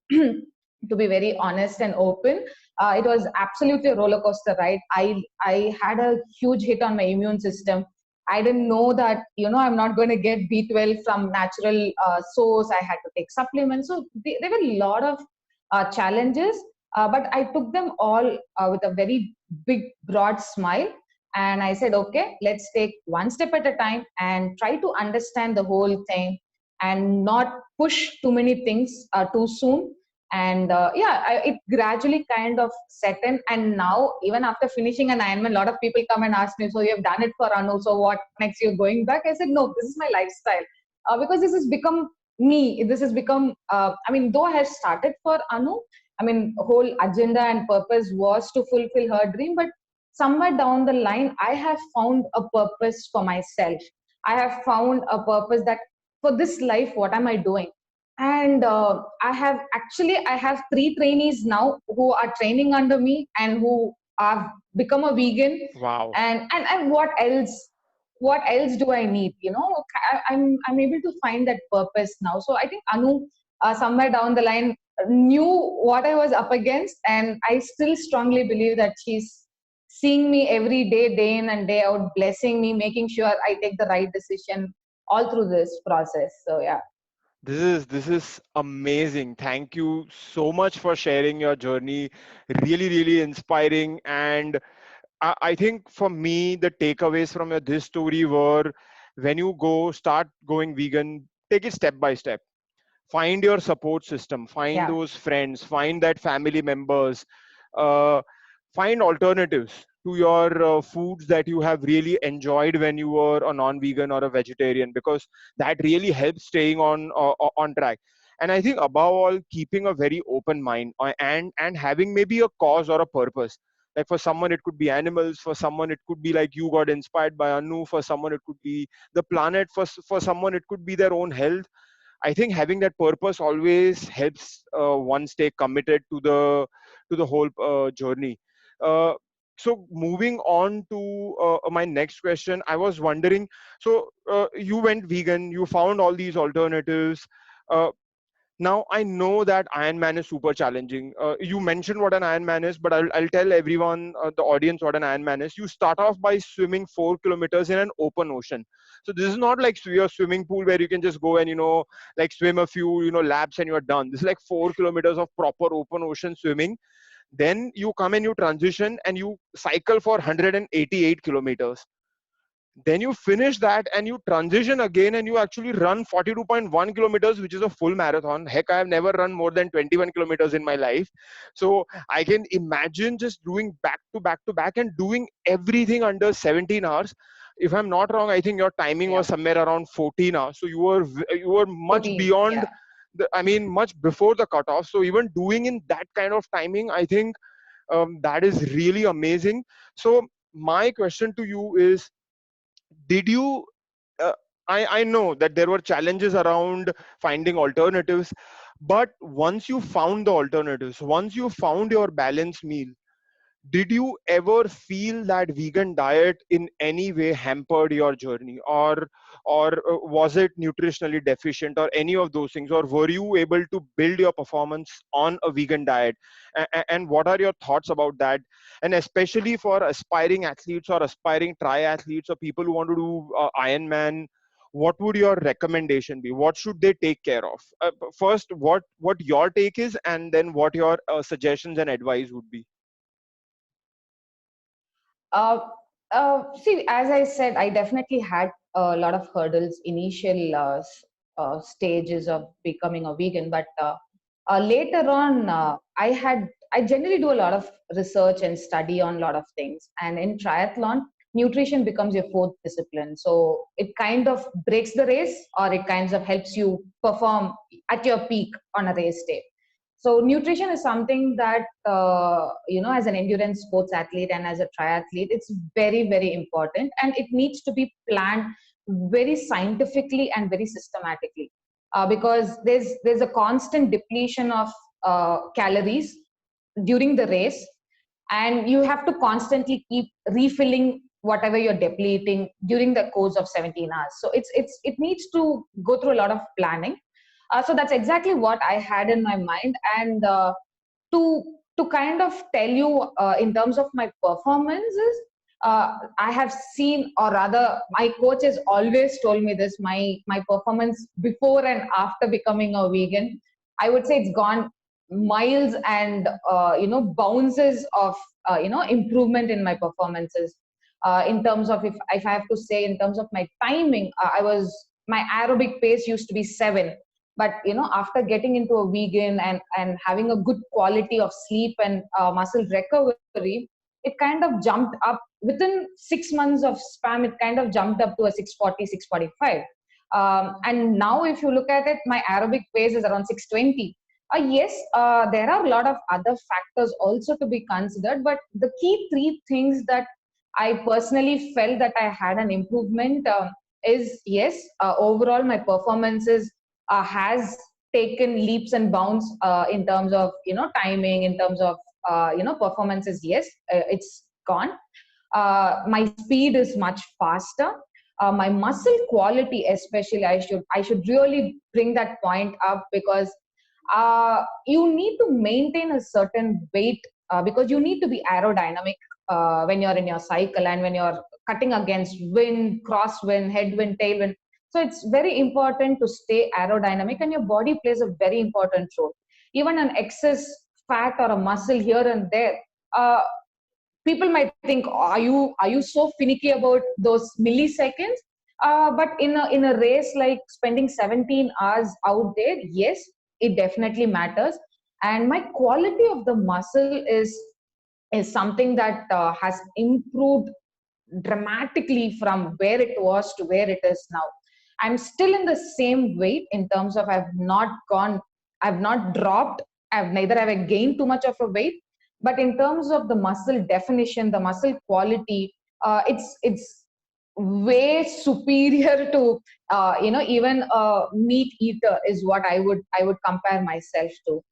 to be very honest and open. It was absolutely a roller coaster ride. I had a huge hit on my immune system. I didn't know that, I'm not going to get B12 from natural source. I had to take supplements. So there were a lot of challenges, but I took them all with a very big, broad smile. And I said, okay, let's take one step at a time and try to understand the whole thing and not push too many things too soon. And yeah, it gradually kind of set in. And now, even after finishing an Ironman, a lot of people come and ask me, so you have done it for Anu, so what next? You're going back? I said, no, this is my lifestyle, because this has become me. This has become, I mean, though I have started for Anu, I mean, whole agenda and purpose was to fulfill her dream, but somewhere down the line, I have found a purpose for myself. I have found a purpose that for this life, what am I doing? And I have 3 trainees now who are training under me and who have become a vegan. Wow. And what else do I need? I'm able to find that purpose now. So I think Anu, somewhere down the line, knew what I was up against, and I still strongly believe that she's seeing me every day, day in and day out, blessing me, making sure I take the right decision all through this process. So yeah. This is amazing. Thank you so much for sharing your journey. Really, really inspiring. And I think for me, the takeaways from your this story were, when you start going vegan, take it step by step. Find your support system, find Yeah. those friends, find that family members, uh, find alternatives to your foods that you have really enjoyed when you were a non-vegan or a vegetarian, because that really helps staying on track. And I think above all, keeping a very open mind, and having maybe a cause or a purpose. Like for someone it could be animals, for someone it could be like you got inspired by Anu, for someone it could be the planet, for someone it could be their own health. I think having that purpose always helps one stay committed to the whole journey. Uh, so moving on to my next question, I was wondering. So you went vegan, you found all these alternatives. Uh, Now I know that Ironman is super challenging. You mentioned what an Ironman is, but I'll tell everyone, the audience, what an Ironman is. You start off by swimming 4 kilometers in an open ocean. So this is not like your swimming pool where you can just go and like swim a few laps and you're done. This is like 4 kilometers of proper open ocean swimming. Then you come and you transition and you cycle for 188 kilometers. Then you finish that and you transition again and you actually run 42.1 kilometers, which is a full marathon. Heck, I have never run more than 21 kilometers in my life. So I can imagine just doing back to back to back and doing everything under 17 hours. If I'm not wrong, I think your timing Yeah, was somewhere around 14 hours. So you were much 14. beyond Yeah. I mean, much before the cutoff. So even doing in that kind of timing, I think that is really amazing. So my question to you is, did you uh, I know that there were challenges around finding alternatives, but once you found the alternatives, once you found your balanced meal, did you ever feel that vegan diet in any way hampered your journey, or was it nutritionally deficient or any of those things, or were you able to build your performance on a vegan diet? And what are your thoughts about that? And especially for aspiring athletes or aspiring triathletes or people who want to do Ironman, what would your recommendation be? What should they take care of? First, what your take is, and then what your suggestions and advice would be. Uh, See, as I said, I definitely had a lot of hurdles initial stages of becoming a vegan, but later on, I generally do a lot of research and study on a lot of things, and in triathlon, nutrition becomes your fourth discipline. So it kind of breaks the race, or it kind of helps you perform at your peak on a race day. So nutrition is something that as an endurance sports athlete and as a triathlete, it's very, very important, and it needs to be planned very scientifically and very systematically, because there's a constant depletion of calories during the race, and you have to constantly keep refilling whatever you're depleting during the course of 17 hours. So it needs to go through a lot of planning. So that's exactly what I had in my mind. And to to kind of tell you in terms of my performances, I have seen, or rather, my coach has always told me this: my performance before and after becoming a vegan, I would say it's gone miles and bounces of improvement in my performances. In terms of, if I have to say, in terms of my timing, my aerobic pace used to be 7, but after getting into a vegan and having a good quality of sleep and muscle recovery, it kind of jumped up within 6 months of spam. It kind of jumped up to a 640, 645. And now if you look at it, my aerobic pace is around 620. Yes, there are a lot of other factors also to be considered, but the key three things that I personally felt that I had an improvement is, yes, overall my performances has taken leaps and bounds in terms of timing, in terms of performances. Yes, it's gone. My speed is much faster. My muscle quality, especially, I should really bring that point up, because you need to maintain a certain weight, because you need to be aerodynamic when you're in your cycle and when you're cutting against wind, crosswind, headwind, tailwind. So it's very important to stay aerodynamic, and your body plays a very important role. Even an excess fat or a muscle here and there, uh, people might think, are you so finicky about those milliseconds? But in a race like spending 17 hours out there, yes, it definitely matters. And my quality of the muscle is is something that has improved dramatically from where it was to where it is now. I'm still in the same weight in terms of I've not dropped, neither have I gained too much of a weight, but in terms of the muscle definition, the muscle quality, it's way superior to even a meat eater is what I would compare myself to.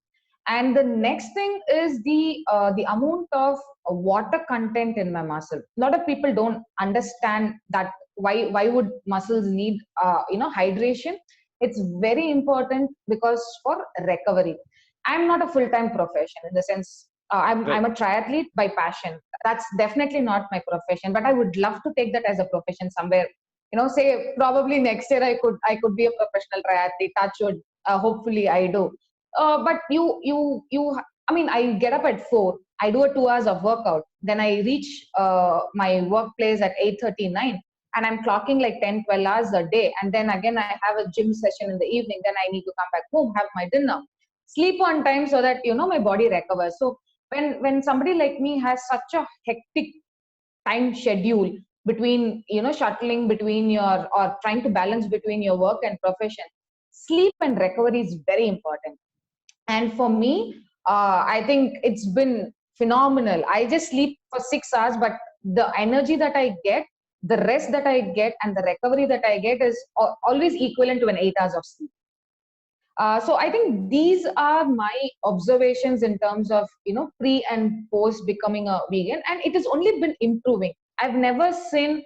And the next thing is the amount of water content in my muscle. A lot of people don't understand that why would muscles need hydration. It's very important because for recovery. I'm not a full-time profession in the sense I'm Right. a triathlete by passion. That's definitely not my profession, but I would love to take that as a profession somewhere. Say probably next year I could be a professional triathlete. Touch wood. Hopefully I do. But I mean, I get up at 4. I do a 2 hours of workout. Then I reach my workplace at 8:39, and I'm clocking like 10, 12 hours a day. And then again, I have a gym session in the evening. Then I need to come back home, have my dinner, sleep on time so that my body recovers. So when somebody like me has such a hectic time schedule between shuttling between your or trying to balance between your work and profession, sleep and recovery is very important. And for me, I think it's been phenomenal. I just sleep for 6 hours, but the energy that I get, the rest that I get, and the recovery that I get is always equivalent to an 8 hours of sleep. So I think these are my observations in terms of pre and post becoming a vegan, and it has only been improving. I've never seen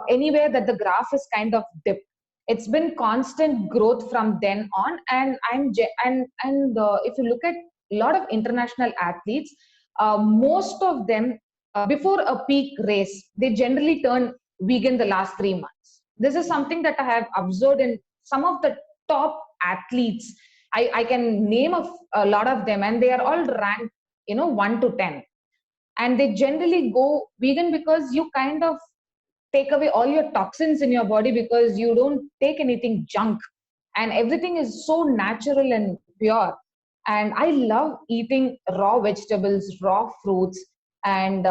anywhere that the graph is kind of dipped. It's been constant growth from then on, and if you look at a lot of international athletes, most of them before a peak race they generally turn vegan the last 3 months. This is something that I have observed in some of the top athletes. I can name a lot of them, and they are all ranked 1 to 10, and they generally go vegan because you kind of take away all your toxins in your body because you don't take anything junk, and everything is so natural and pure. And I love eating raw vegetables, raw fruits, and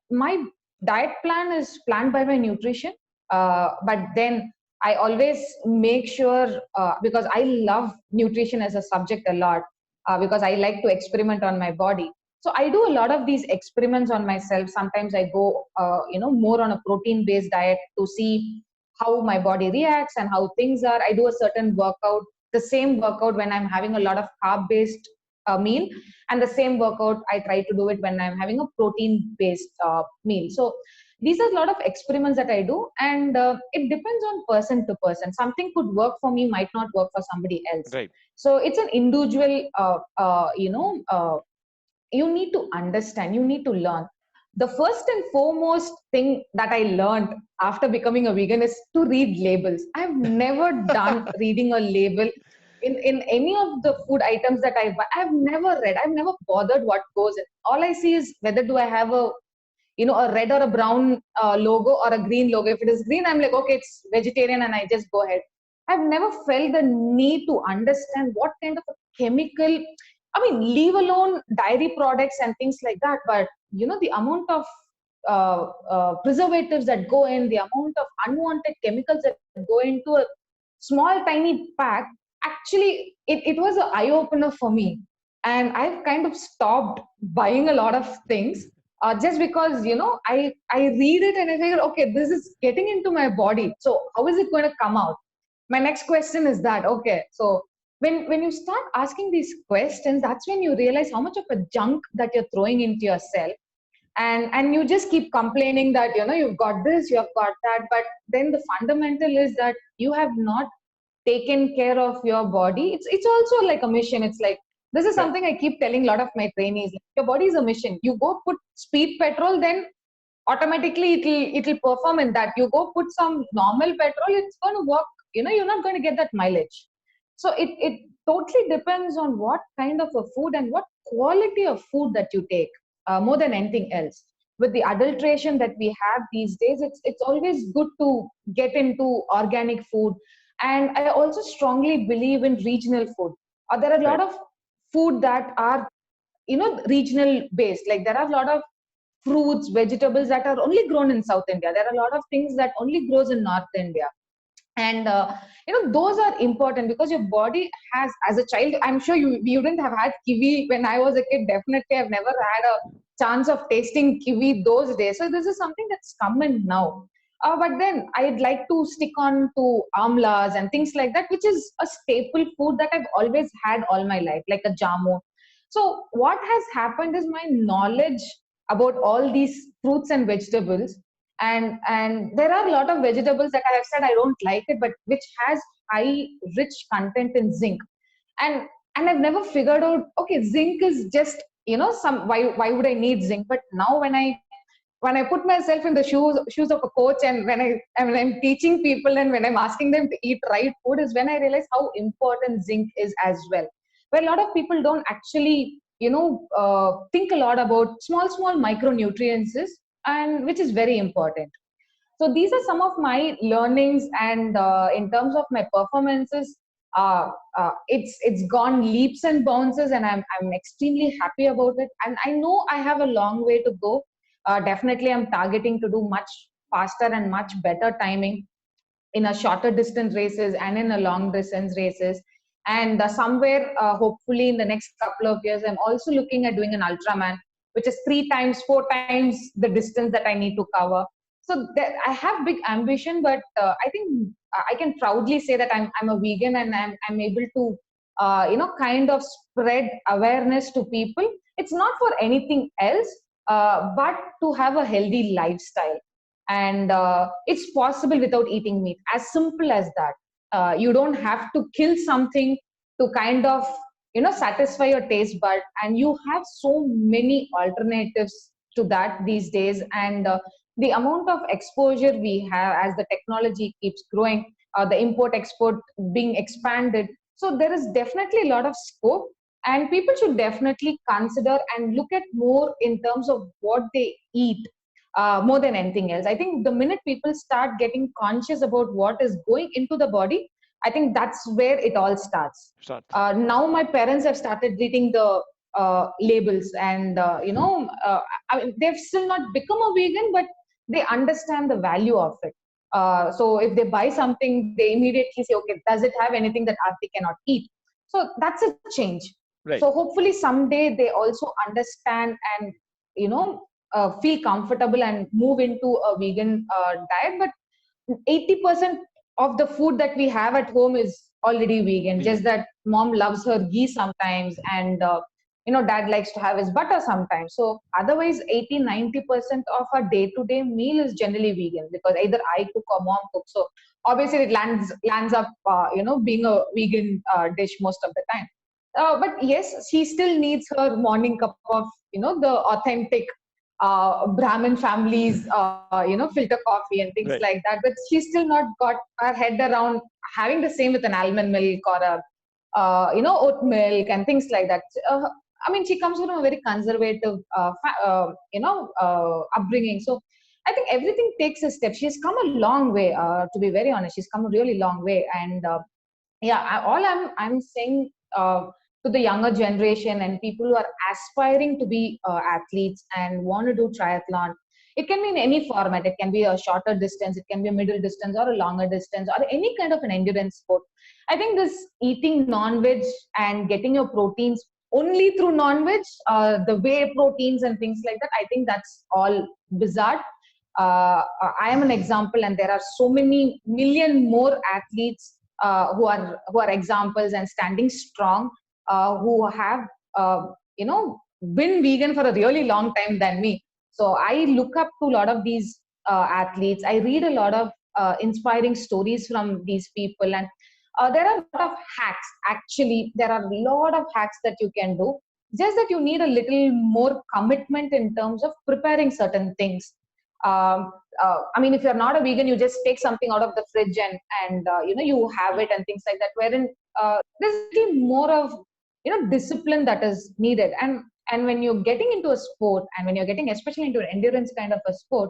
my diet plan is planned by my nutrition. But then I always make sure, because I love nutrition as a subject a lot, because I like to experiment on my body. So I do a lot of these experiments on myself. Sometimes I go more on a protein based diet to see how my body reacts and how things are. I do a certain workout, the same workout when I'm having a lot of carb based meal, and the same workout I try to do it when I'm having a protein based meal. So these are a lot of experiments that I do, and it depends on person to person. Something could work for me, might not work for somebody else. Right. So it's an individual you need to understand, you need to learn. The first and foremost thing that I learned after becoming a vegan is to read labels. I've never done reading a label in any of the food items that I buy. I've never read, I've never bothered what goes in. All I see is whether do I have a red or a brown logo or a green logo. If it is green, I'm like, okay, it's vegetarian, and I just go ahead. I've never felt the need to understand what kind of a chemical, I mean, leave alone dairy products and things like that, but the amount of preservatives that go in, the amount of unwanted chemicals that go into a small tiny pack, actually it was an eye opener for me. And I've kind of stopped buying a lot of things, just because I read it and I figure, okay, this is getting into my body, so how is it going to come out? My next question is that, okay, so when you start asking these questions, that's when you realize how much of a junk that you're throwing into yourself. And you just keep complaining that you've got this, you've got that, but then the fundamental is that you have not taken care of your body. It's also like a mission. It's like, this is Right. something I keep telling a lot of my trainees. Your body is a mission. You go put speed petrol, then automatically it'll perform in that. You go put some normal petrol, it's going to work. You're not going to get that mileage. So it totally depends on what kind of a food and what quality of food that you take, more than anything else. With the adulteration that we have these days, it's always good to get into organic food. And I also strongly believe in regional food. There are a lot Right. of food that are regional based. Like there are a lot of fruits, vegetables that are only grown in South India. There are a lot of things that only grows in North India. And those are important because your body has, as a child, I'm sure you didn't have had kiwi when I was a kid. Definitely I've never had a chance of tasting kiwi those days. So this is something that's common now. But then I'd like to stick on to amlas and things like that, which is a staple food that I've always had all my life, like a jamu. So what has happened is my knowledge about all these fruits and vegetables, and there are a lot of vegetables that I have said I don't like it, but which has high rich content in zinc. And I've never figured out, okay, zinc is just, some, why would I need zinc? But now when I put myself in the shoes of a coach, and when I'm teaching people and when I'm asking them to eat right food, is when I realize how important zinc is as well. Where a lot of people don't actually think a lot about small micronutrients, and which is very important. So these are some of my learnings, and in terms of my performances, it's gone leaps and bounces, and I'm extremely happy about it. And I know I have a long way to go. Definitely I'm targeting to do much faster and much better timing in a shorter distance races and in a long distance races. And somewhere, hopefully in the next couple of years, I'm also looking at doing an Ultraman, which is 3 times, 4 times the distance that I need to cover. So I have big ambition, but I think I can proudly say that I'm a vegan, and I'm able to, kind of spread awareness to people. It's not for anything else, but to have a healthy lifestyle. And it's possible without eating meat, as simple as that. You don't have to kill something to kind of satisfy your taste bud, and you have so many alternatives to that these days. And the amount of exposure we have as the technology keeps growing, the import export being expanded, so there is definitely a lot of scope, and people should definitely consider and look at more in terms of what they eat, more than anything else. I think the minute people start getting conscious about what is going into the body, I think that's where it all starts. Start. Now my parents have started reading the labels, and I mean, they've still not become a vegan, but they understand the value of it. So if they buy something, they immediately say, okay, does it have anything that Aarti cannot eat? So that's a change. Right. So hopefully someday they also understand and feel comfortable and move into a vegan diet. But 80% of the food that we have at home is already vegan. Just that mom loves her ghee sometimes, and dad likes to have his butter sometimes. So otherwise 80-90% of our day-to-day meal is generally vegan, because either I cook or mom cooks. So obviously it lands up being a vegan dish most of the time. But yes, she still needs her morning cup of the authentic Brahmin families, filter coffee and things Right. like that. But she's still not got her head around having the same with an almond milk or a, oat milk and things like that. I mean, she comes from a very conservative, upbringing. So I think everything takes a step. She's come a long way, to be very honest. She's come a really long way. And yeah, all I'm saying, to the younger generation and people who are aspiring to be athletes and want to do triathlon, it can be in any format. It can be a shorter distance, it can be a middle distance, or a longer distance, or any kind of an endurance sport. I think this eating non-veg and getting your proteins only through non-veg, the whey proteins and things like that, I think that's all bizarre. I am an example, and there are so many million more athletes who are examples and standing strong, who have been vegan for a really long time than me. So I look up to a lot of these athletes. I read a lot of inspiring stories from these people, and there are a lot of hacks. Actually, there are a lot of hacks that you can do. Just that you need a little more commitment in terms of preparing certain things. I mean, if you're not a vegan, you just take something out of the fridge and you have it and things like that. Wherein there's a little more of discipline that is needed. And when you're getting into a sport, and when you're getting especially into an endurance kind of a sport,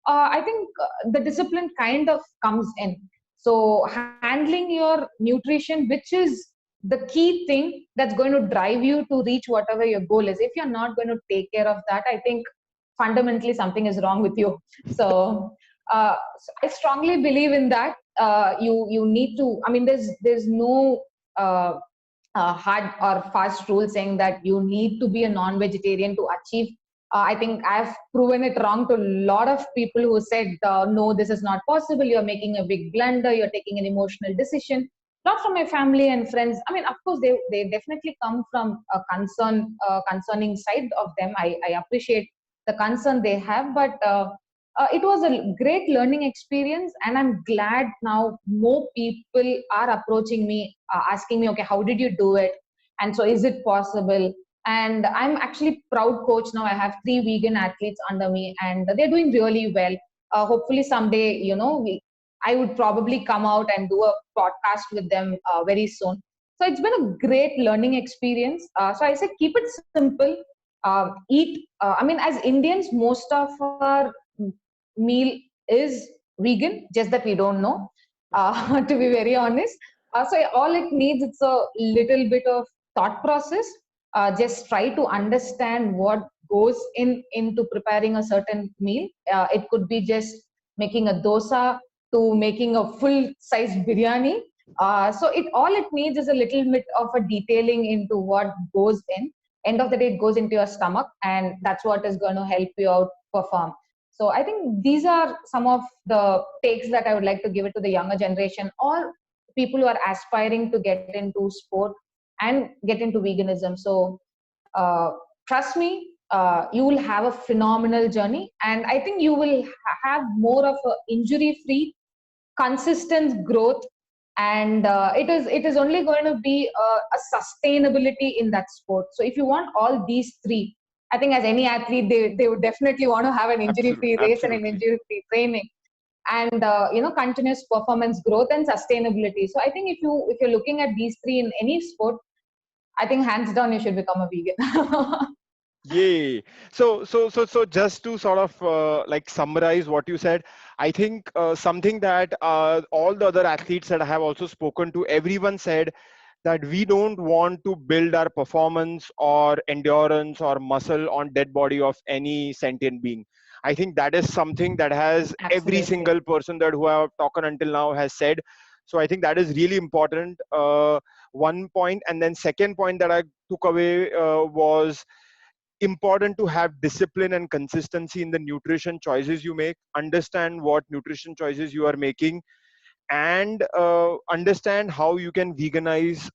I think the discipline kind of comes in. So handling your nutrition, which is the key thing that's going to drive you to reach whatever your goal is. If you're not going to take care of that, I think fundamentally something is wrong with you. So I strongly believe in that. You need to. I mean, there's no hard or fast rule saying that you need to be a non-vegetarian to achieve. I think I've proven it wrong to a lot of people who said, no, this is not possible. You're making a big blunder. You're taking an emotional decision. Not from my family and friends. I mean, of course, they definitely come from a concerning side of them. I appreciate the concern they have, but it was a great learning experience, and I'm glad now more people are approaching me, asking me, okay, how did you do it? And so, is it possible? And I'm actually proud coach now. I have 3 vegan athletes under me, and they're doing really well. Hopefully, someday, I would probably come out and do a podcast with them very soon. So it's been a great learning experience. So I said, keep it simple. Eat. I mean, as Indians, most of our meal is vegan, just that we don't know, to be very honest. So all it needs, it's a little bit of thought process. Just try to understand what goes into preparing a certain meal. It could be just making a dosa to making a full size biryani. So it needs is a little bit of a detailing into what goes in. End of the day, it goes into your stomach, and that's what is going to help you out perform. So I think these are some of the takes that I would like to give it to the younger generation or people who are aspiring to get into sport and get into veganism. So uh, trust me, you will have a phenomenal journey, and I think you will have more of a injury-free, consistent growth, and it is only going to be a sustainability in that sport. So if you want all these three, I think as any athlete, they would definitely want to have an injury-free race and an Absolutely. injury-free training, and continuous performance growth and sustainability. So I think if you're looking at these three in any sport, I think hands down you should become a vegan. Yay. So just to sort of like summarize what you said, I think something that all the other athletes that I have also spoken to, everyone said that we don't want to build our performance or endurance or muscle on dead body of any sentient being. I think that is something that has every Absolutely. single person that who I have talked until now has said. So I think that is really important. One point, and then second point that I took away was important to have discipline and consistency in the nutrition choices you make. Understand what nutrition choices you are making, and understand how you can veganize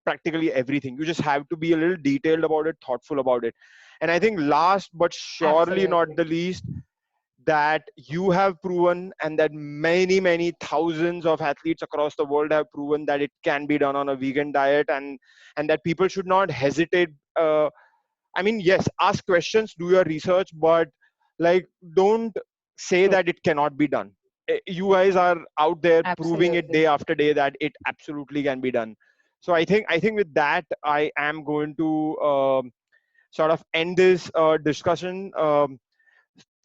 practically everything. You just have to be a little detailed about it, thoughtful about it. And I think last but surely not Absolutely. the least, that you have proven, and that many thousands of athletes across the world have proven, that it can be done on a vegan diet, and that people should not hesitate. I mean, yes, ask questions, do your research, but like, don't say True. that it cannot be done. You guys are out there proving it day Absolutely. after day that it absolutely can be done. So I think with that, I am going to sort of end this discussion.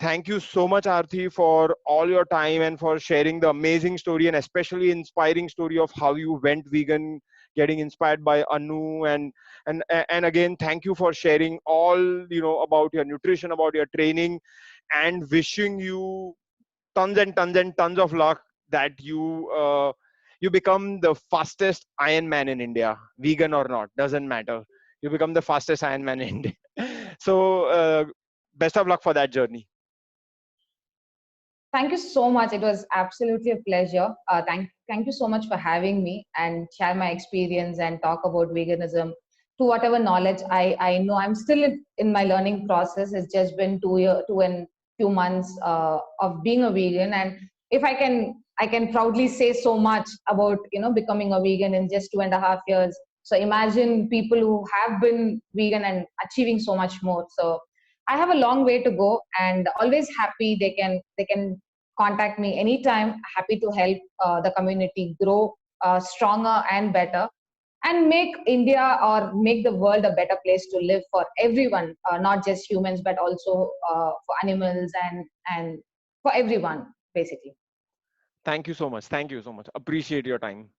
Thank you so much, Arthi, for all your time and for sharing the amazing story, and especially inspiring story of how you went vegan, getting inspired by Anu. And again, thank you for sharing all, about your nutrition, about your training, and wishing you tons and tons and tons of luck, that you become the fastest Iron Man in India, vegan or not, doesn't matter. You become the fastest Iron Man in India. So best of luck for that journey. Thank you so much. It was absolutely a pleasure. Thank you so much for having me and share my experience and talk about veganism to whatever knowledge I know. I'm still in my learning process. It's just been 2 and few months of being a vegan, and if I can proudly say so much about becoming a vegan in just 2.5 years. So imagine people who have been vegan and achieving so much more. So I have a long way to go, and always happy they can contact me anytime. Happy to help the community grow stronger and better, and make India or make the world a better place to live for everyone, not just humans, but also for animals and for everyone, basically. Thank you so much. Thank you so much. Appreciate your time.